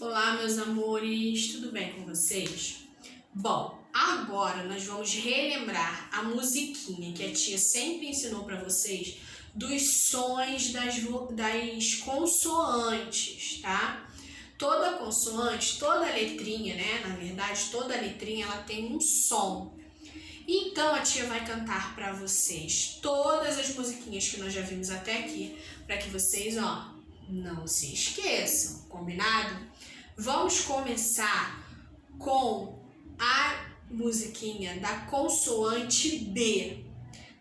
Olá, meus amores, tudo bem com vocês? Bom, agora nós vamos relembrar a musiquinha que a tia sempre ensinou para vocês dos sons das consoantes, tá? Toda consoante, toda letrinha, né? Na verdade, toda letrinha ela tem um som. Então a tia vai cantar para vocês todas as musiquinhas que nós já vimos até aqui, para que vocês, não se esqueçam, combinado? Vamos começar com a musiquinha da consoante B,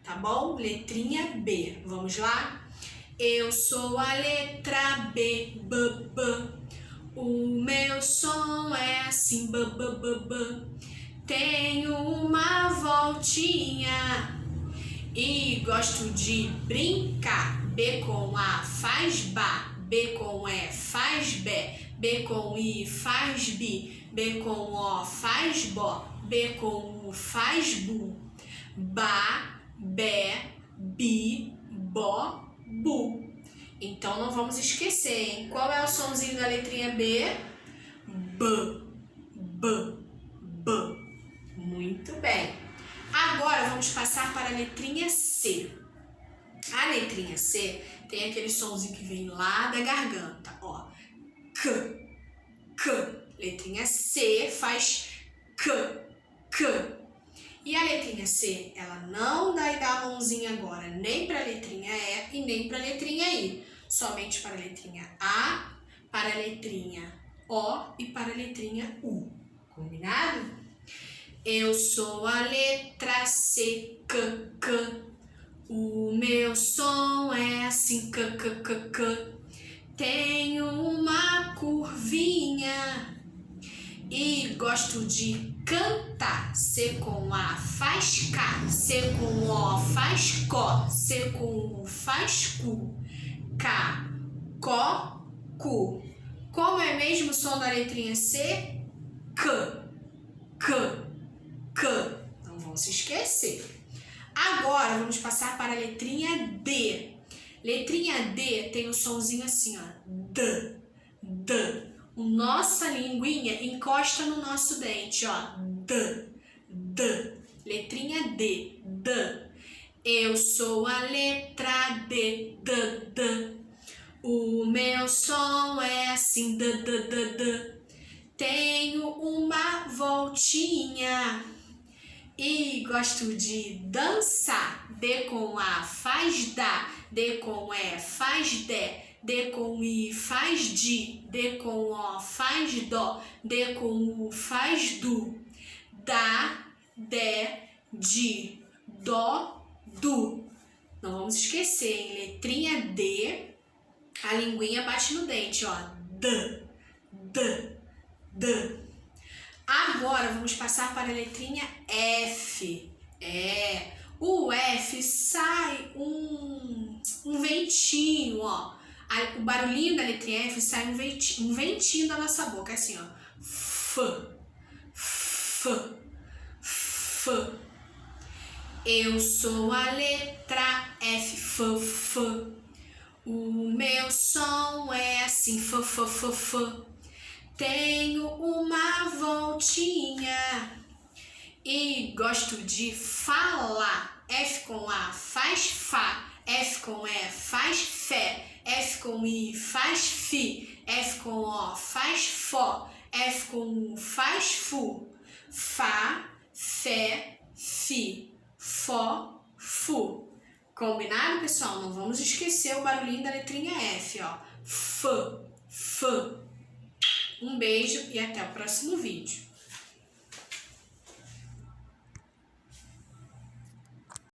tá bom? Letrinha B. Vamos lá? Eu sou a letra B, B, B. O meu som é assim, B, B, B, B. Tenho uma voltinha e gosto de brincar. B com A faz Bá, B com E faz Bé, B com I faz Bi, B com O faz Bó, B com U faz Bu. Bá, Bé, Bi, Bó, Bu. Então não vamos esquecer, hein? Qual é o sonzinho da letrinha B? B, B, B. Muito bem. Agora vamos passar para a letrinha C. A letrinha C tem aquele sonzinho que vem lá da garganta, ó. K, K. Letrinha C faz K, K. E a letrinha C, ela não vai dar a mãozinha agora nem para a letrinha E e nem para a letrinha I. Somente para a letrinha A, para a letrinha O e para a letrinha U. Combinado? Eu sou a letra C, K, K. O meu som é assim, K, K, K, K. Tenho uma curvinha e gosto de cantar. C com A faz K, C com O faz Có, C com U faz Cu. K, Có, Cu. Como é mesmo o som da letrinha C? K, K, K. Não vão se esquecer. Agora vamos passar para a letrinha D. Letrinha D tem o sonzinho assim, ó. D, D. Nossa linguinha encosta no nosso dente, ó. D, D. Letrinha D, D. Eu sou a letra D, D, D. O meu som é assim, D, D, D, D. Tenho uma voltinha e gosto de dançar. D com A faz Dá, D com E faz Dé, D com I faz Di, D com O faz Dó, D com U faz Du. Dá, Dé, Di, Dó, Du. Não vamos esquecer, em letrinha D, a linguinha bate no dente, ó. D, D, D. Agora vamos passar para a letrinha F. O F sai um ventinho, ó. O barulhinho da letrinha F sai um ventinho da nossa boca, assim, ó. F, F, F. Eu sou a letra F, F, F. O meu som é assim, F, F, F, F. Tenho uma voltinha e gosto de falar. F com A faz Fá, F com E faz Fé, F com I faz Fi, F com O faz Fó, F com U faz Fu. Fá, Fé, Fi, Fó, Fu. Combinado, pessoal? Não vamos esquecer o barulhinho da letrinha F, ó. F, F. Um beijo e até o próximo vídeo.